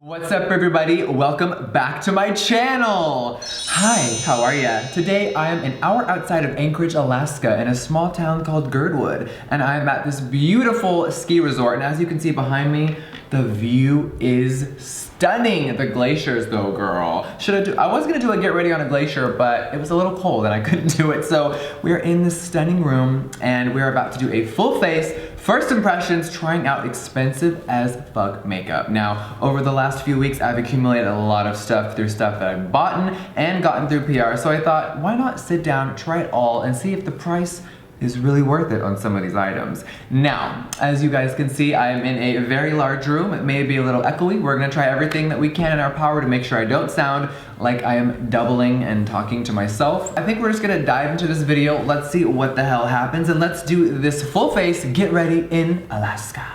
What's up everybody? Welcome back to my channel! Hi, how are ya? Today I am an hour outside of Anchorage, Alaska in a small town called Girdwood, and I am at this beautiful ski resort, and as you can see behind me, the view is stunning. The glaciers though, girl. I was gonna do a get ready on a glacier, but it was a little cold and I couldn't do it. So we're in this stunning room and we're about to do a full face first impressions, trying out expensive as fuck makeup. Now, over the last few weeks, I've accumulated a lot of stuff through stuff that I've bought and gotten through PR. So I thought, why not sit down, try it all, and see if the price is really worth it on some of these items. Now, as you guys can see, I am in a very large room. It may be a little echoey. We're gonna try everything that we can in our power to make sure I don't sound like I am doubling and talking to myself. I think we're just gonna dive into this video. Let's see what the hell happens, and let's do this full face get ready in Alaska.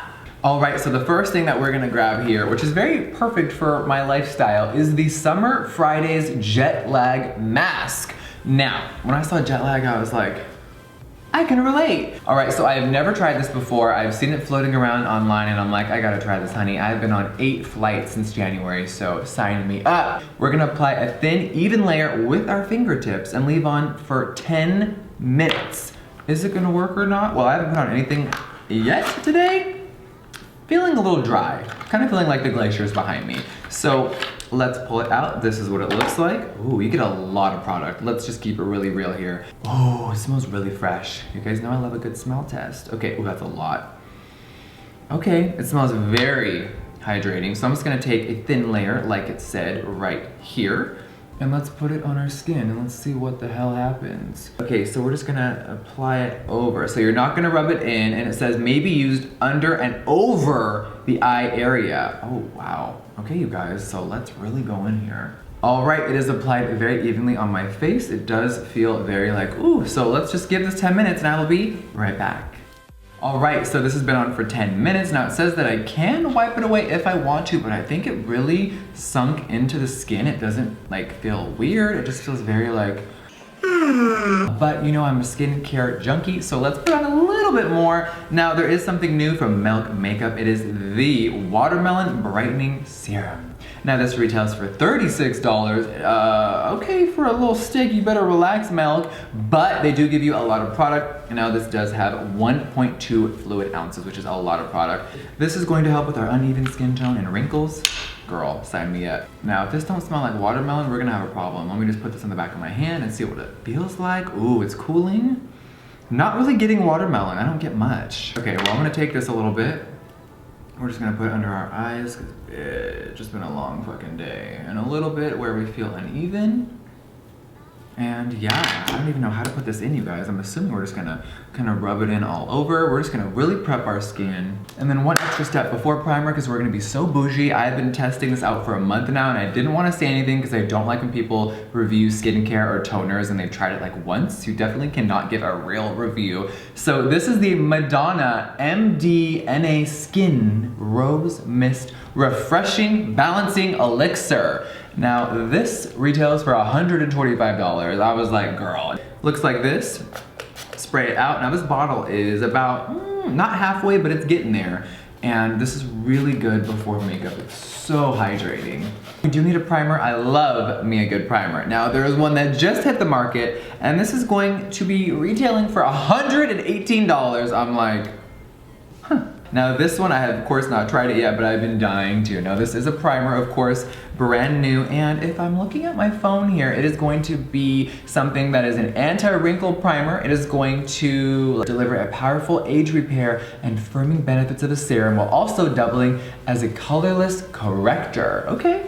All right, so the first thing that we're gonna grab here, which is very perfect for my lifestyle, is the Summer Fridays Jet Lag Mask. Now, when I saw jet lag, I was like, I can relate. All right, so I have never tried this before. I've seen it floating around online and I'm like, I gotta try this, honey. I've been on 8 flights since January, so sign me up. We're gonna apply a thin, even layer with our fingertips and leave on for 10 minutes. Is it gonna work or not? Well, I haven't put on anything yet today. Feeling a little dry. Kind of feeling like the glaciers behind me. So let's pull it out. This is what it looks like. Ooh, you get a lot of product. Let's just keep it really real here. Oh, it smells really fresh. You guys know I love a good smell test. Okay, ooh, that's a lot. Okay, it smells very hydrating. So I'm just gonna take a thin layer, like it said, right here. And let's put it on our skin and let's see what the hell happens. Okay, so we're just gonna apply it over. So you're not gonna rub it in, and it says may be used under and over the eye area. Oh, wow. Okay, you guys, so let's really go in here. All right, it is applied very evenly on my face. It does feel very like, ooh, so let's just give this 10 minutes and I will be right back. All right, so this has been on for 10 minutes. Now it says that I can wipe it away if I want to, but I think it really sunk into the skin. It doesn't like feel weird. It just feels very like, but you know I'm a skincare junkie, so let's put on a little bit more. Now there is something new from Milk Makeup. It is the Watermelon Brightening Serum. Now this retails for $36. Okay, for a little stick, you better relax, Milk. But they do give you a lot of product. Now this does have 1.2 fluid ounces, which is a lot of product. This is going to help with our uneven skin tone and wrinkles. Girl, sign me up. Now, if this don't smell like watermelon, we're gonna have a problem. Let me just put this on the back of my hand and see what it feels like. Ooh, it's cooling. Not really getting watermelon, I don't get much. Okay, well I'm gonna take this a little bit. We're just gonna put it under our eyes, because it's just been a long fucking day. And a little bit where we feel uneven. And yeah, I don't even know how to put this in, you guys. I'm assuming we're just gonna kind of rub it in all over. We're just gonna really prep our skin. And then one extra step before primer, because we're gonna be so bougie. I've been testing this out for a month now, and I didn't wanna say anything because I don't like when people review skincare or toners and they've tried it like once. You definitely cannot give a real review. So this is the Madonna MDNA Skin Rose Mist Refreshing Balancing Elixir. Now this retails for $125. I was like, girl. Looks like this. Spray it out. Now this bottle is about, not halfway, but it's getting there. And this is really good before makeup. It's so hydrating. We do need a primer. I love me a good primer. Now there is one that just hit the market, and this is going to be retailing for $118. I'm like, huh. Now this one, I have of course not tried it yet, but I've been dying to. Now this is a primer, of course, brand new, and if I'm looking at my phone here, it is going to be something that is an anti-wrinkle primer. It is going to deliver a powerful age repair and firming benefits of a serum while also doubling as a colorless corrector. Okay.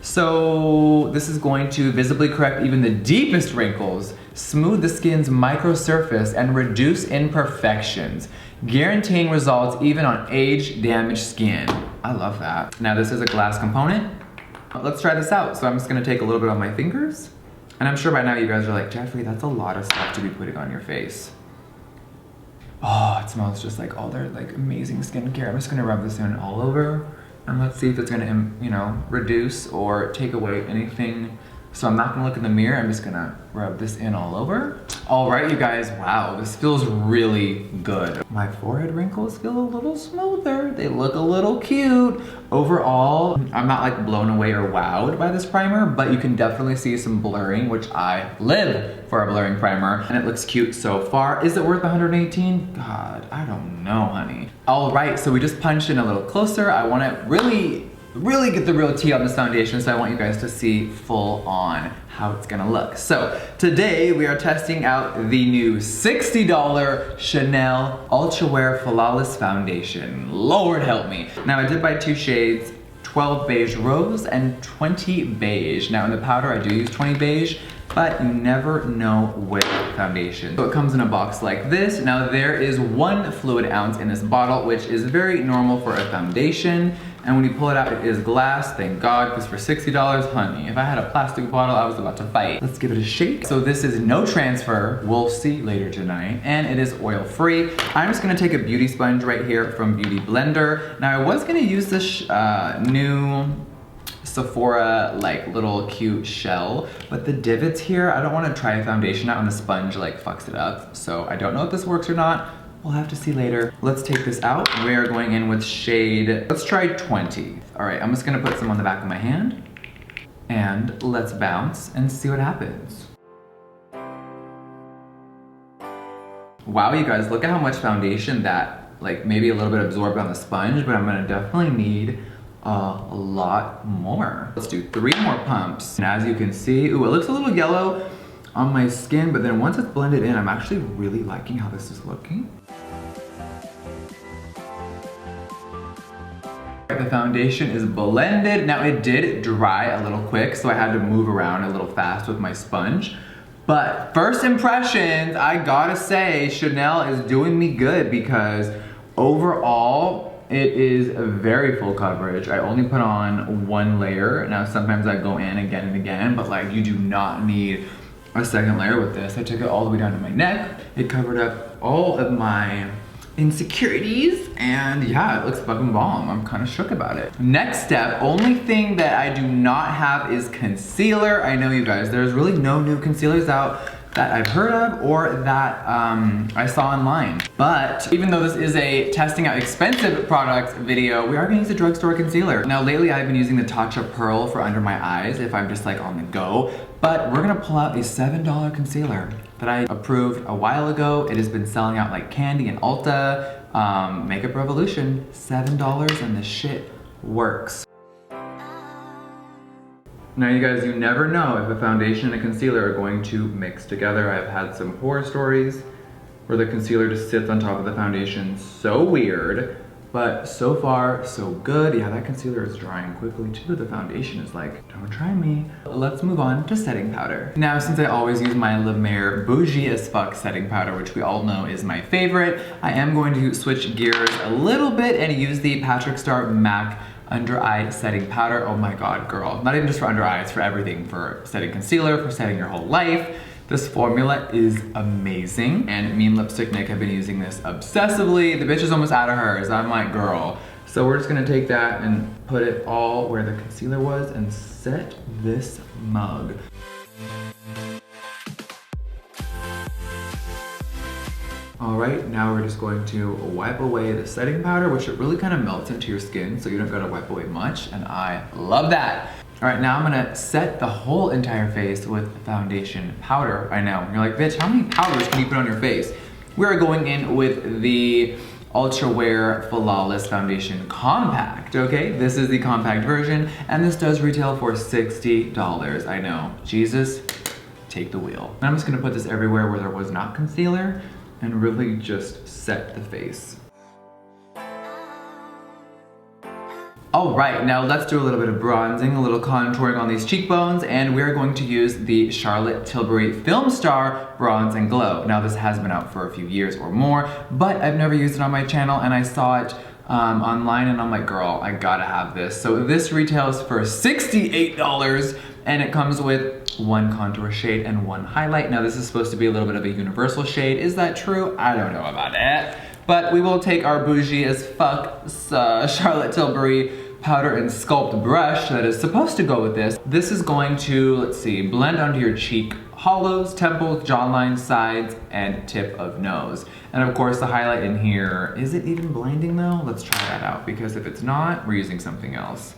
So this is going to visibly correct even the deepest wrinkles, smooth the skin's microsurface, and reduce imperfections, guaranteeing results even on age-damaged skin. I love that. Now this is a glass component. Let's try this out. So I'm just gonna take a little bit on my fingers, and I'm sure by now you guys are like, Jeffree, that's a lot of stuff to be putting on your face. Oh, it smells just like all their like amazing skincare. I'm just gonna rub this in all over. And let's see if it's gonna, you know, reduce or take away anything So I'm not gonna look in the mirror, I'm just gonna rub this in all over. All right, you guys, wow, this feels really good. My forehead wrinkles feel a little smoother. They look a little cute. Overall, I'm not like blown away or wowed by this primer, but you can definitely see some blurring, which I live for a blurring primer, and it looks cute so far. Is it worth 118? God, I don't know, honey. All right, so we just punched in a little closer. I wanna really get the real tea on this foundation, so I want you guys to see full on how it's gonna look. So today we are testing out the new $60 Chanel Ultrawear Flawless Foundation. Lord help me. Now I did buy 2 shades, 12 Beige Rose and 20 Beige. Now in the powder I do use 20 Beige, but you never know with foundation. So it comes in a box like this. Now there is 1 fluid ounce in this bottle, which is very normal for a foundation. And when you pull it out, it is glass, thank God, because for $60, honey, if I had a plastic bottle, I was about to fight. Let's give it a shake. So this is no transfer, we'll see later tonight, and it is oil-free. I'm just gonna take a beauty sponge right here from Beauty Blender. Now I was gonna use this new Sephora like little cute shell, but the divots here, I don't wanna try a foundation out and the sponge like fucks it up. So I don't know if this works or not. We'll have to see later. Let's take this out. We are going in with shade, let's try 20. All right, I'm just gonna put some on the back of my hand and let's bounce and see what happens. Wow, you guys, look at how much foundation that, like maybe a little bit absorbed on the sponge, but I'm gonna definitely need a lot more. Let's do 3 more pumps. And as you can see, ooh, it looks a little yellow on my skin, but then once it's blended in, I'm actually really liking how this is looking. The foundation is blended. Now it did dry a little quick, so I had to move around a little fast with my sponge. But first impressions, I gotta say, Chanel is doing me good because overall, it is a very full coverage. I only put on 1 layer. Now sometimes I go in again and again, but like you do not need a second layer with this. I took it all the way down to my neck. It covered up all of my insecurities, and yeah, it looks fucking bomb. I'm kind of shook about it. Next step, only thing that I do not have is concealer. I know you guys, there's really no new concealers out that I've heard of or that I saw online. But even though this is a testing out expensive products video, we are gonna use a drugstore concealer. Now lately I've been using the Tatcha Pearl for under my eyes if I'm just like on the go, but we're gonna pull out a $7 concealer that I approved a while ago. It has been selling out like candy in Ulta, Makeup Revolution, $7, and this shit works. Now you guys, you never know if a foundation and a concealer are going to mix together. I've had some horror stories where the concealer just sits on top of the foundation. So weird, but so far, so good. Yeah, that concealer is drying quickly too. The foundation is like, don't try me. Let's move on to setting powder. Now, since I always use my La Mer Bougie as Fuck setting powder, which we all know is my favorite, I am going to switch gears a little bit and use the Patrick Starrr MAC under eye setting powder. Oh my God, girl. Not even just for under eyes, for everything. For setting concealer, for setting your whole life. This formula is amazing. And me and Lipstick Nick have been using this obsessively. The bitch is almost out of hers. I'm like, girl. So we're just gonna take that and put it all where the concealer was and set this mug. All right, now we're just going to wipe away the setting powder, which it really kind of melts into your skin, so you don't gotta wipe away much, and I love that. All right, now I'm gonna set the whole entire face with foundation powder. I know, you're like, bitch, how many powders can you put on your face? We're going in with the Ultrawear Flawless Foundation Compact, okay? This is the compact version, and this does retail for $60. I know, Jesus, take the wheel. And I'm just gonna put this everywhere where there was not concealer, and really just set the face. All right, now let's do a little bit of bronzing, a little contouring on these cheekbones, and we're going to use the Charlotte Tilbury Filmstar Bronze and Glow. Now this has been out for a few years or more, but I've never used it on my channel, and I saw it online, and I'm like, girl, I gotta have this. So this retails for $68, and it comes with 1 contour shade and 1 highlight. Now this is supposed to be a little bit of a universal shade. Is that true? I don't know about it. But we will take our bougie as fuck Charlotte Tilbury powder and sculpt brush that is supposed to go with this. This is going to, let's see, blend onto your cheek hollows, temples, jawline, sides, and tip of nose. And of course the highlight in here, is it even blinding though? Let's try that out, because if it's not, we're using something else.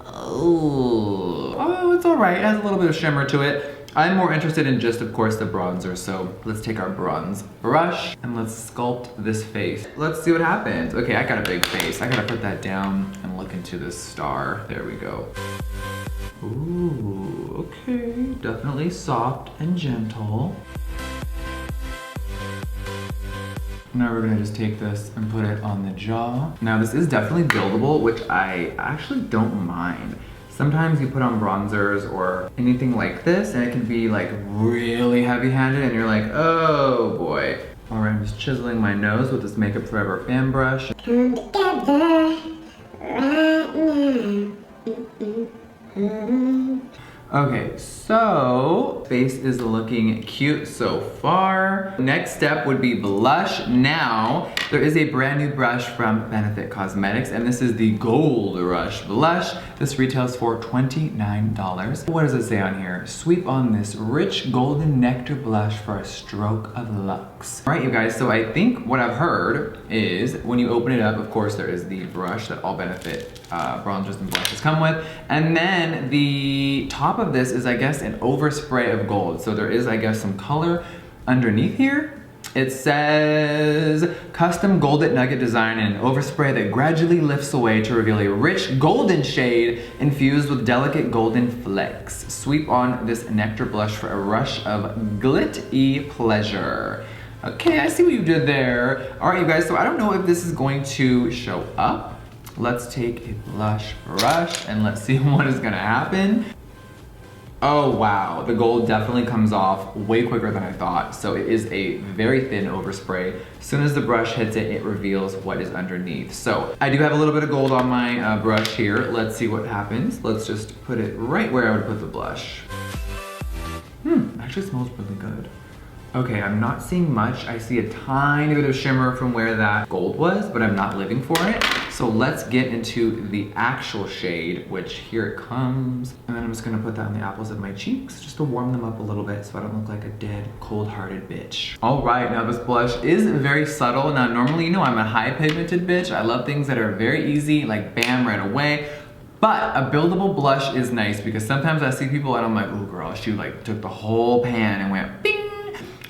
Oh, it's all right. It has a little bit of shimmer to it. I'm more interested in just, of course, the bronzer. So let's take our bronze brush and let's sculpt this face. Let's see what happens. Okay, I got a big face. I gotta put that down and look into this star. There we go. Ooh, okay. Definitely soft and gentle. Now we're gonna just take this and put it on the jaw. Now this is definitely buildable, which I actually don't mind. Sometimes you put on bronzers or anything like this and it can be like really heavy-handed and you're like, oh boy. All right, I'm just chiseling my nose with this Makeup Forever fan brush. Come together right now. Okay, so face is looking cute so far. Next step would be blush. Now, there is a brand new brush from Benefit Cosmetics, and this is the Gold Rush Blush. This retails for $29. What does it say on here? Sweep on this rich golden nectar blush for a stroke of luxe. All right, you guys, so I think what I've heard is when you open it up, of course, there is the brush that all Benefit bronzers and blushes come with. And then the top of this is, I guess, an overspray of gold. So there is, I guess, some color underneath here. It says custom golden nugget design and an overspray that gradually lifts away to reveal a rich golden shade infused with delicate golden flakes. Sweep on this nectar blush for a rush of glit-y pleasure. Okay, I see what you did there. All right, you guys, so I don't know if this is going to show up. Let's take a blush brush and let's see what is gonna happen. Oh wow, the gold definitely comes off way quicker than I thought. So it is a very thin overspray. As soon as the brush hits it, it reveals what is underneath. So I do have a little bit of gold on my brush here. Let's see what happens. Let's just put it right where I would put the blush. Actually smells really good. Okay, I'm not seeing much. I see a tiny bit of shimmer from where that gold was, but I'm not living for it. So let's get into the actual shade, which here it comes. And then I'm just gonna put that on the apples of my cheeks just to warm them up a little bit so I don't look like a dead, cold-hearted bitch. All right, now this blush is very subtle. Now normally, you know, I'm a high pigmented bitch. I love things that are very easy, like bam, right away. But a buildable blush is nice because sometimes I see people and I'm like, oh girl, she like took the whole pan and went bing.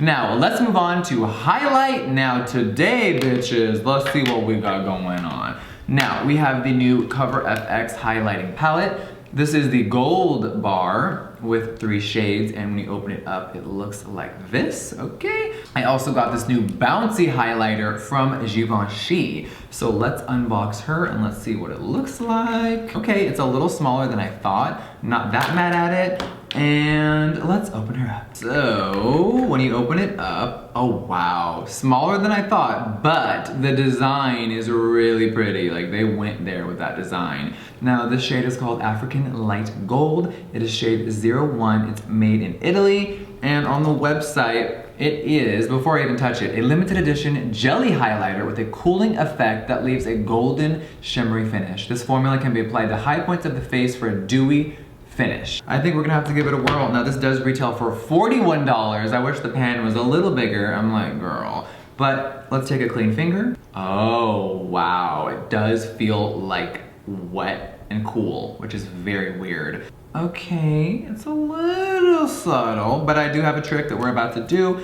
Now, let's move on to highlight. Now today, bitches, let's see what we got going on. Now, we have the new Cover FX highlighting palette. This is the gold bar with 3 shades, and when you open it up, it looks like this, okay? I also got this new Bouncy highlighter from Givenchy. So let's unbox her and let's see what it looks like. Okay, it's a little smaller than I thought. Not that mad at it. And let's open her up. So when you open it up, oh wow, smaller than I thought, but the design is really pretty. Like they went there with that design. Now this shade is called African Light Gold. It is shade 01. It's made in Italy. And on the website, it is, before I even touch it, a limited edition jelly highlighter with a cooling effect that leaves a golden shimmery finish. This formula can be applied to high points of the face for a dewy finish. I think we're gonna have to give it a whirl. Now this does retail for $41. I wish the pan was a little bigger. I'm like, girl. But let's take a clean finger. Oh, wow. It does feel like wet and cool, which is very weird. Okay, it's a little subtle, but I do have a trick that we're about to do.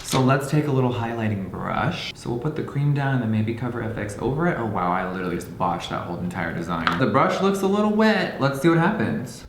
So let's take a little highlighting brush. So we'll put the cream down and then maybe Cover FX over it. Oh wow, I literally just botched that whole entire design. The brush looks a little wet. Let's see what happens.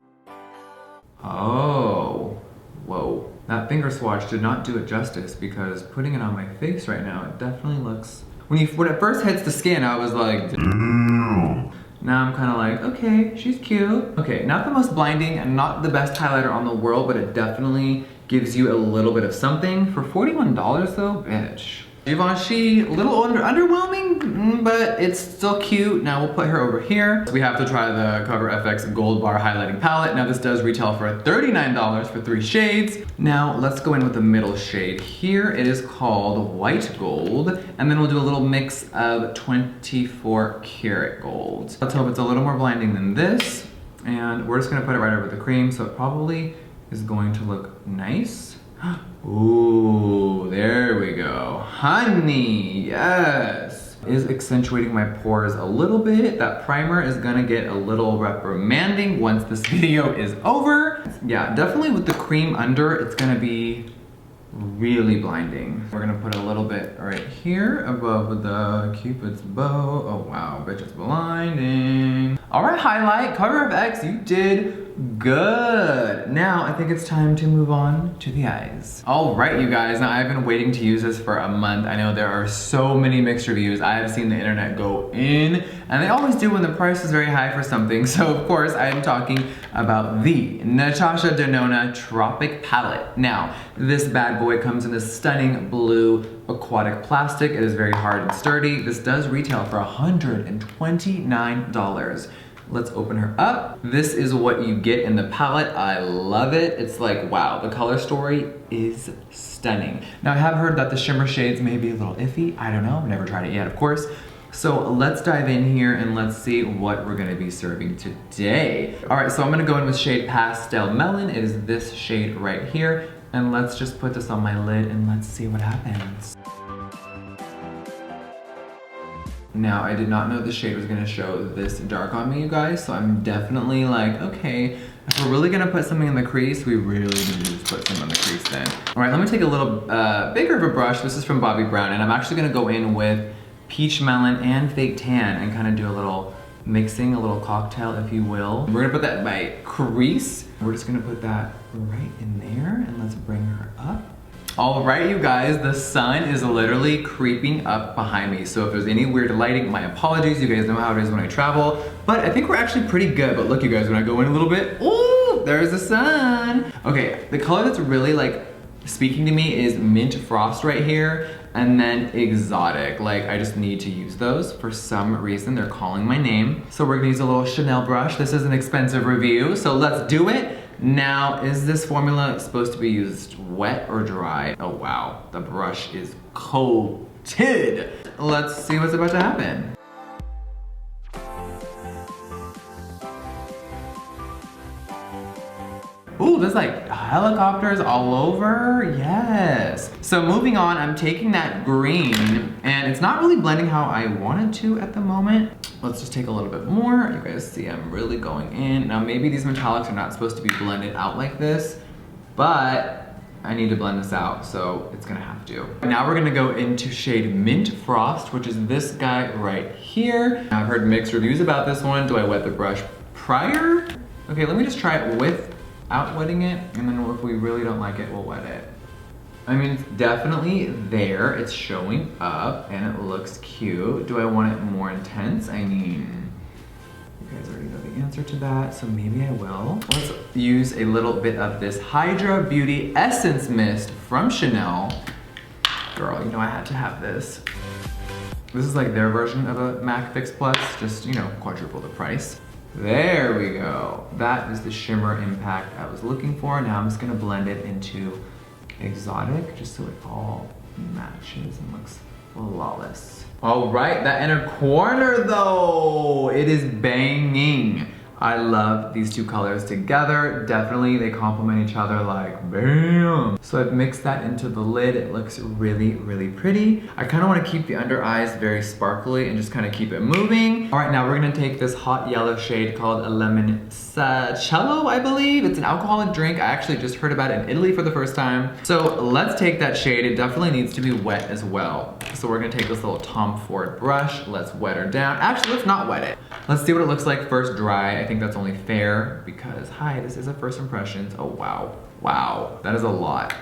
Oh, whoa. That finger swatch did not do it justice because putting it on my face right now, it definitely looks... When it first hits the skin, I was like, damn. Now I'm kind of like, okay, she's cute. Okay, not the most blinding and not the best highlighter on the world, but it definitely gives you a little bit of something. For $41 though, bitch. Givenchy, a little underwhelming, but it's still cute. Now we'll put her over here. So we have to try the Cover FX Gold Bar Highlighting Palette. Now this does retail for $39 for 3 shades. Now let's go in with the middle shade here. It is called White Gold, and then we'll do a little mix of 24 karat gold. Let's hope it's a little more blinding than this. And we're just gonna put it right over the cream, so it probably is going to look nice. Ooh, there we go. Honey, yes. Is accentuating my pores a little bit. That primer is gonna get a little reprimanding once this video is over. Yeah, definitely with the cream under, it's gonna be really blinding. We're gonna put a little bit right here above the Cupid's bow. Oh wow, bitch, it's blinding. All right, highlight, Cover FX, you did good. Now I think it's time to move on to the eyes. All right, you guys, now I've been waiting to use this for a month. I know there are so many mixed reviews. I have seen the internet go in, and they always do when the price is very high for something. So of course I am talking about the Natasha TROPIC palette. Now, this bad boy comes in this stunning blue aquatic plastic. It is very hard and sturdy. This does retail for $129. Let's open her up. This is what you get in the palette. I love it. It's like, wow, the color story is stunning. Now I have heard that the shimmer shades may be a little iffy. I don't know, I've never tried it yet, of course. So let's dive in here and let's see what we're gonna be serving today. All right, so I'm gonna go in with shade Pastel Melon. It is this shade right here. And let's just put this on my lid and let's see what happens. Now, I did not know the shade was gonna show this dark on me, you guys, so I'm definitely like, okay, if we're really gonna put something in the crease, we really need to just put some on the crease then. All right, let me take a little bigger of a brush. This is from Bobbi Brown, and I'm actually gonna go in with Peach Melon and Fake Tan and kind of do a little mixing, a little cocktail, if you will. We're gonna put that in my crease. We're just gonna put that right in there, and let's bring her up. All right, you guys, the sun is literally creeping up behind me. So if there's any weird lighting, my apologies. You guys know how it is when I travel. But I think we're actually pretty good. But look, you guys, when I go in a little bit, ooh, there's the sun. Okay, the color that's really like speaking to me is Mint Frost right here. And then Exotic. Like, I just need to use those. For some reason, they're calling my name. So we're gonna use a little Chanel brush. This is an expensive review, so let's do it. Now, is this formula supposed to be used wet or dry? Oh wow, the brush is coated. Let's see what's about to happen. Ooh, there's like helicopters all over, yes. So moving on, I'm taking that green, and it's not really blending how I wanted to at the moment. Let's just take a little bit more. You guys see I'm really going in. Now maybe these metallics are not supposed to be blended out like this, but I need to blend this out, so it's gonna have to. Now we're gonna go into shade Mint Frost, which is this guy right here. Now, I've heard mixed reviews about this one. Do I wet the brush prior? Okay, let me just try it without wetting it, and then if we really don't like it, we'll wet it. I mean, it's definitely there. It's showing up and it looks cute. Do I want it more intense? I mean, you guys already know the answer to that, so maybe I will. Let's use a little bit of this Hydra Beauty Essence Mist from Chanel. Girl, you know I had to have this. This is like their version of a MAC Fix Plus, just, you know, quadruple the price. There we go. That is the shimmer impact I was looking for. Now I'm just gonna blend it into Exotic, just so it all matches and looks flawless. All right, that inner corner though, it is banging. I love these two colors together. Definitely, they complement each other like bam. So I've mixed that into the lid. It looks really, really pretty. I kind of want to keep the under eyes very sparkly and just kind of keep it moving. All right, now we're gonna take this hot yellow shade called a Limoncello, I believe. It's an alcoholic drink. I actually just heard about it in Italy for the first time. So let's take that shade. It definitely needs to be wet as well. So we're gonna take this little Tom Ford brush. Let's wet her down. Actually, let's not wet it. Let's see what it looks like first dry. I think that's only fair because, hi, this is a first impressions. Oh, wow. Wow, that is a lot.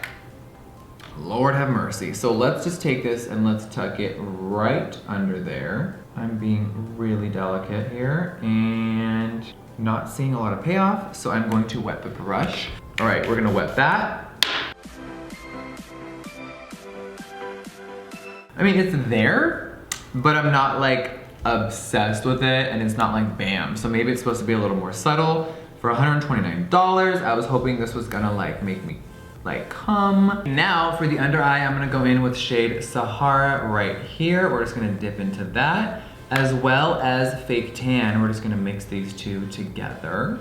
Lord have mercy. So let's just take this and let's tuck it right under there. I'm being really delicate here and not seeing a lot of payoff, so I'm going to wet the brush. All right, we're gonna wet that. I mean, it's there, but I'm not like obsessed with it, and it's not like bam. So maybe it's supposed to be a little more subtle. For $129, I was hoping this was gonna like make me like come. Now for the under eye, I'm gonna go in with shade Sahara right here. We're just gonna dip into that, as well as Fake Tan. We're just gonna mix these two together.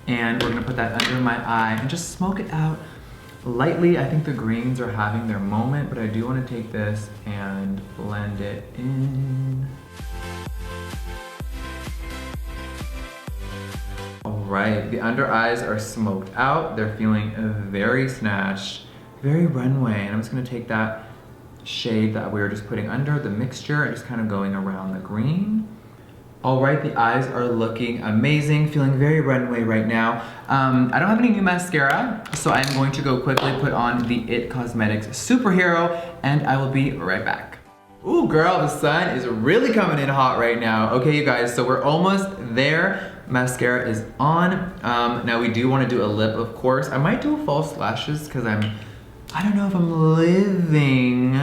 And we're gonna put that under my eye and just smoke it out lightly. I think the greens are having their moment, but I do wanna take this and blend it in. All right, the under eyes are smoked out. They're feeling very snatched, very runway. And I'm just gonna take that shade that we were just putting under the mixture and just kind of going around the green. All right, the eyes are looking amazing, feeling very runway right now. I don't have any new mascara, so I'm going to go quickly put on the IT Cosmetics Superhero, and I will be right back. Ooh, girl, the sun is really coming in hot right now. Okay, you guys, so we're almost there. Mascara is on. Now we do want to do a lip, of course. I might do false lashes because I don't know if I'm living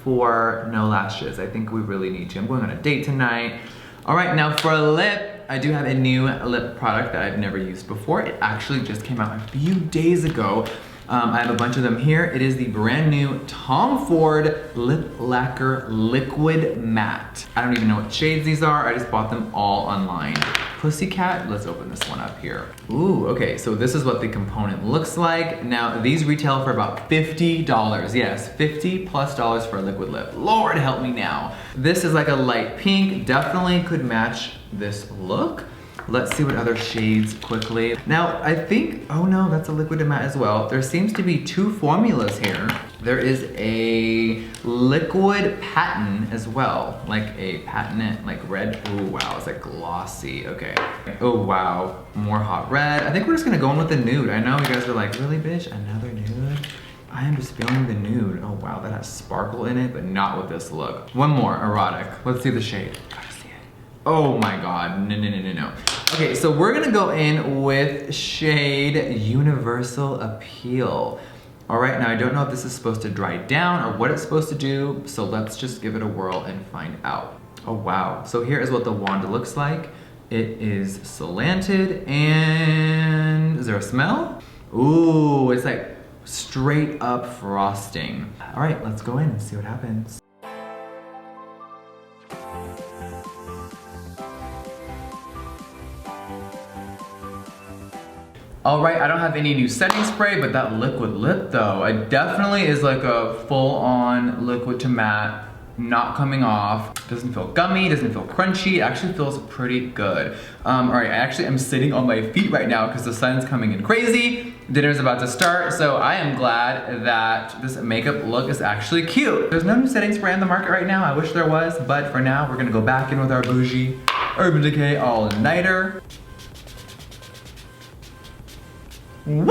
for no lashes. I think we really need to. I'm going on a date tonight. All right, now for a lip, I do have a new lip product that I've never used before. It actually just came out a few days ago. I have a bunch of them here. It is the brand new Tom Ford Lip Lacquer Liquid Matte. I don't even know what shades these are. I just bought them all online. Pussycat, let's open this one up here. Ooh, okay, so this is what the component looks like. Now, these retail for about $50. Yes, $50+ for a liquid lip. Lord help me now. This is like a light pink, definitely could match this look. Let's see what other shades quickly. Now, I think, oh no, that's a liquid to matte as well. There seems to be two formulas here. There is a liquid patent as well, like a patent, like red. Oh wow, it's like glossy, okay. Oh wow, more hot red. I think we're just gonna go in with the nude. I know you guys are like, really bitch, another nude? I am just feeling the nude. Oh wow, that has sparkle in it, but not with this look. One more, erotic. Let's see the shade. Oh my God, no. Okay, so we're gonna go in with shade Universal Appeal. All right, now I don't know if this is supposed to dry down or what it's supposed to do, so let's just give it a whirl and find out. Oh wow, so here is what the wand looks like. It is slanted, and is there a smell? Ooh, it's like straight up frosting. All right, let's go in and see what happens. All right, I don't have any new setting spray, but that liquid lip though, it definitely is like a full-on liquid to matte, not coming off. Doesn't feel gummy, doesn't feel crunchy, it actually feels pretty good. All right, I actually am sitting on my feet right now because the sun's coming in crazy. Dinner's about to start, so I am glad that this makeup look is actually cute. There's no new setting spray on the market right now. I wish there was, but for now, we're gonna go back in with our bougie Urban Decay All-Nighter. Woo!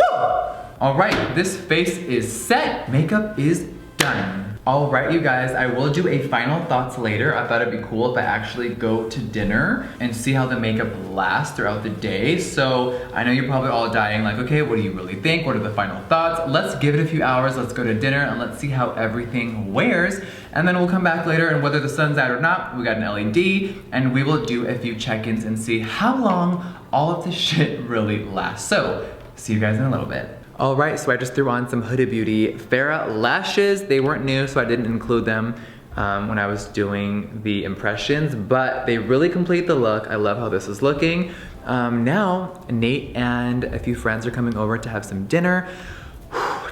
All right, this face is set. Makeup is done. All right, you guys, I will do a final thoughts later. I thought it'd be cool if I actually go to dinner and see how the makeup lasts throughout the day. So I know you're probably all dying like, okay, what do you really think? What are the final thoughts? Let's give it a few hours. Let's go to dinner and let's see how everything wears. And then we'll come back later and whether the sun's out or not, we got an LED and we will do a few check-ins and see how long all of this shit really lasts. So, see you guys in a little bit. All right, so I just threw on some Huda Beauty Farrah lashes. They weren't new, so I didn't include them when I was doing the impressions, but they really complete the look. I love how this is looking. Now, Nate and a few friends are coming over to have some dinner.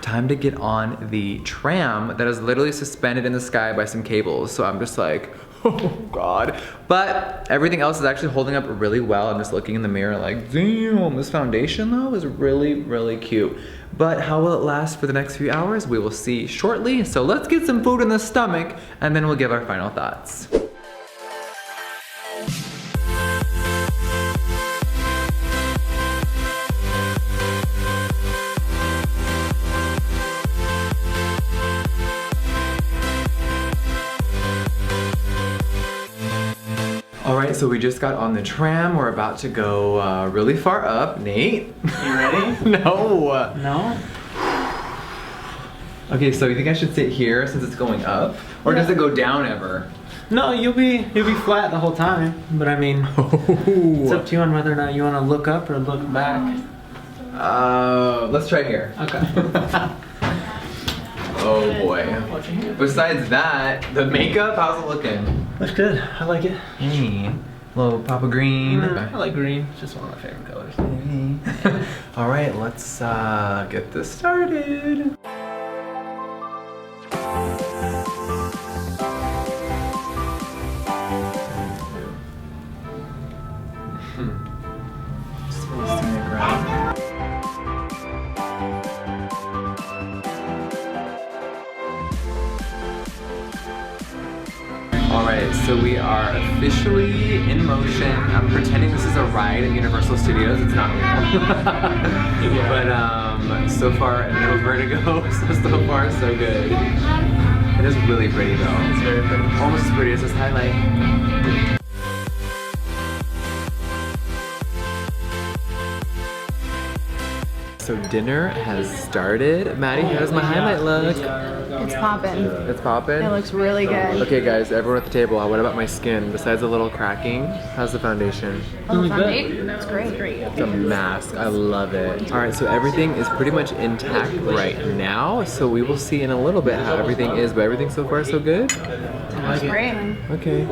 Time to get on the tram that is literally suspended in the sky by some cables. So I'm just like, oh God. But everything else is actually holding up really well. I'm just looking in the mirror like, damn, this foundation though is really, really cute. But how will it last for the next few hours? We will see shortly. So let's get some food in the stomach and then we'll give our final thoughts. All right, so we just got on the tram. We're about to go really far up. Nate? You ready? No. No? Okay, so you think I should sit here since it's going up? Or does it go down ever? No, you'll be flat the whole time. But I mean, it's up to you on whether or not you want to look up or look back. Let's try here. Okay. Oh boy. Besides that, the makeup, how's it looking? Looks good. I like it. Hey, little Papa Green. I like green. It's just one of my favorite colors. All right, let's get this started. Alright, so we are officially in motion. I'm pretending this is a ride at Universal Studios. It's not real. But so far, a little vertigo, so far so good. It is really pretty though. It's very pretty. Almost as pretty as this highlight. So dinner has started. Maddie, how does my highlight look? It's poppin'. It's poppin'? It looks really good. Okay guys, everyone at the table, what about my skin? Besides a little cracking, how's the foundation? Oh, the foundation? That's great. It's a mask, I love it. Alright, so everything is pretty much intact right now, so we will see in a little bit how everything is, but everything so far so good? That's great. Okay.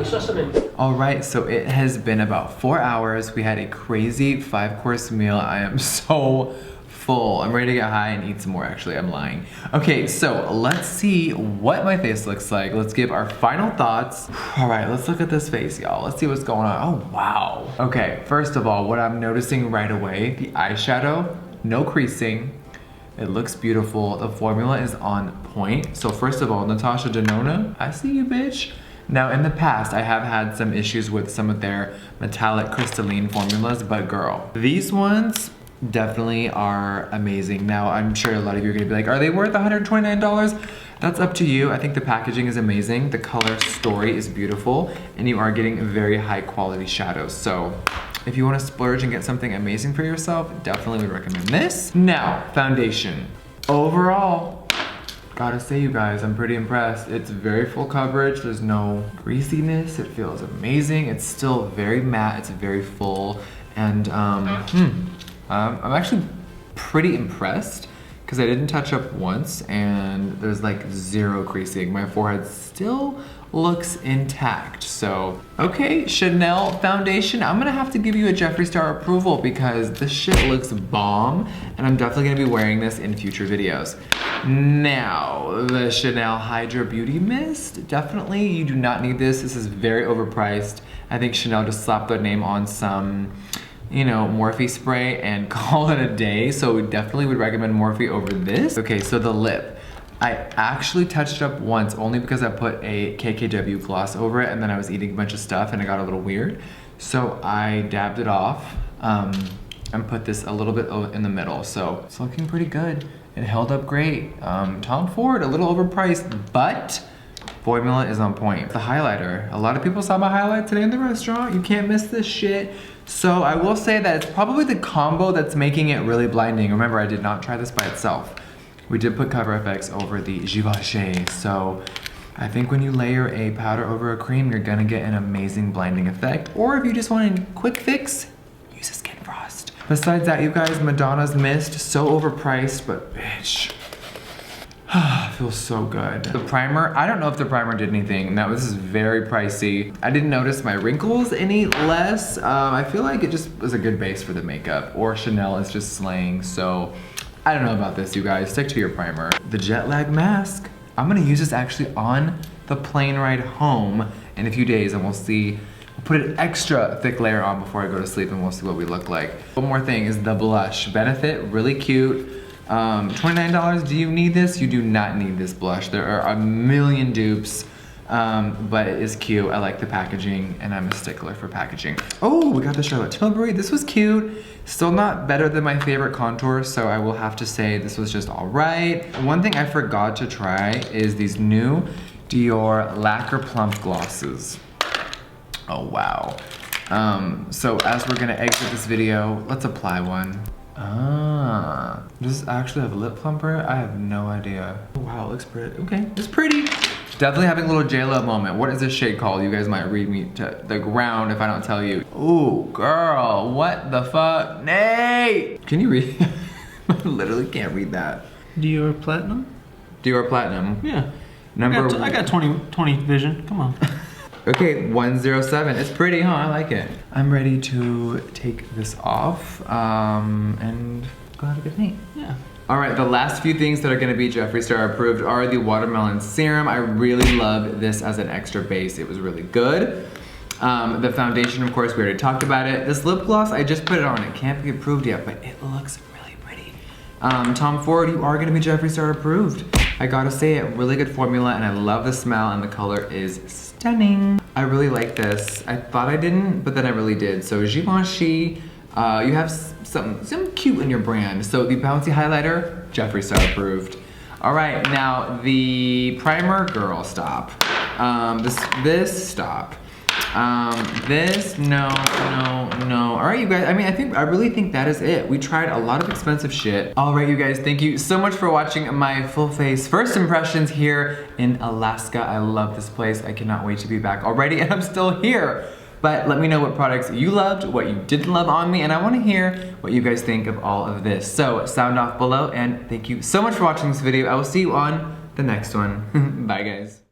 Alright, so it has been about 4 hours. We had a crazy 5-course meal. I am so full. I'm ready to get high and eat some more, actually. I'm lying. Okay, so let's see what my face looks like. Let's give our final thoughts. All right, let's look at this face, y'all. Let's see what's going on. Oh, wow. Okay, first of all, what I'm noticing right away, the eyeshadow, no creasing. It looks beautiful. The formula is on point. So first of all, Natasha TROPIC, I see you, bitch. Now, in the past, I have had some issues with some of their metallic crystalline formulas, but girl, these ones definitely are amazing. Now, I'm sure a lot of you are gonna be like, are they worth $129? That's up to you. I think the packaging is amazing. The color story is beautiful, and you are getting very high quality shadows. So if you wanna splurge and get something amazing for yourself, definitely would recommend this. Now, foundation. Overall, gotta say you guys, I'm pretty impressed. It's very full coverage. There's no greasiness. It feels amazing. It's still very matte. It's very full. And I'm actually pretty impressed because I didn't touch up once and there's like zero creasing. My forehead still looks intact. So, okay, Chanel foundation. I'm gonna have to give you a Jeffree Star approval because this shit looks bomb and I'm definitely gonna be wearing this in future videos. Now, the Chanel Hydra Beauty Mist. Definitely, you do not need this. This is very overpriced. I think Chanel just slapped their name on some, you know, Morphe spray and call it a day. So we definitely would recommend Morphe over this. Okay, so the lip. I actually touched up once only because I put a KKW gloss over it and then I was eating a bunch of stuff and it got a little weird. So I dabbed it off and put this a little bit in the middle. So it's looking pretty good. It held up great. Tom Ford, a little overpriced, but formula is on point. The highlighter. A lot of people saw my highlight today in the restaurant. You can't miss this shit. So I will say that it's probably the combo that's making it really blinding. Remember, I did not try this by itself. We did put Cover FX over the Givenchy. So I think when you layer a powder over a cream, you're gonna get an amazing blinding effect. Or if you just want a quick fix, use a Skin Frost. Besides that, you guys, Madonna's Mist, so overpriced, but bitch. Feels so good. The primer, I don't know if the primer did anything. Now this is very pricey. I didn't notice my wrinkles any less. I feel like it just was a good base for the makeup, or Chanel is just slaying. So I don't know about this, you guys. Stick to your primer. The jet lag mask. I'm gonna use this actually on the plane ride home in a few days, and we'll see. We'll put an extra thick layer on before I go to sleep, and we'll see what we look like. One more thing is the blush. Benefit, really cute. $29, do you need this? You do not need this blush. There are a million dupes, but it is cute. I like the packaging, and I'm a stickler for packaging. Oh, we got the Charlotte Tilbury. This was cute. Still not better than my favorite contour, so I will have to say this was just all right. One thing I forgot to try is these new Dior Lacquer Plump Glosses. Oh, wow. So as we're gonna exit this video, let's apply one. Ah, Does this actually have a lip plumper? I have no idea. Oh, wow, it looks pretty. Okay, it's pretty. Definitely having a little J-Lo moment. What is this shade called? You guys might read me to the ground if I don't tell you. Ooh, girl, what the fuck? Nate! Can you read? I literally can't read that. Dior Platinum? Dior Platinum. Yeah. Number I got 20 vision. Come on. Okay, 107. It's pretty, huh? I like it. I'm ready to take this off and go have a good night. Yeah. All right, the last few things that are gonna be Jeffree Star approved are the watermelon serum. I really love this as an extra base. It was really good. The foundation, of course, we already talked about it. This lip gloss, I just put it on. It can't be approved yet, but it looks really pretty. Tom Ford, you are gonna be Jeffree Star approved. I gotta say it, really good formula, and I love the smell, and the color is stunning. I really like this. I thought I didn't, but then I really did. So Givenchy, you have some cute in your brand. So the Bouncy highlighter, Jeffree Star approved. All right, now the primer, girl, stop. This, stop. This, no. All right, you guys, I really think that is it. We tried a lot of expensive shit. All right, you guys, thank you so much for watching my full face first impressions here in Alaska. I love this place. I cannot wait to be back already, and I'm still here. But let me know what products you loved, what you didn't love on me, and I wanna hear what you guys think of all of this. So sound off below, and thank you so much for watching this video. I will see you on the next one. Bye, guys.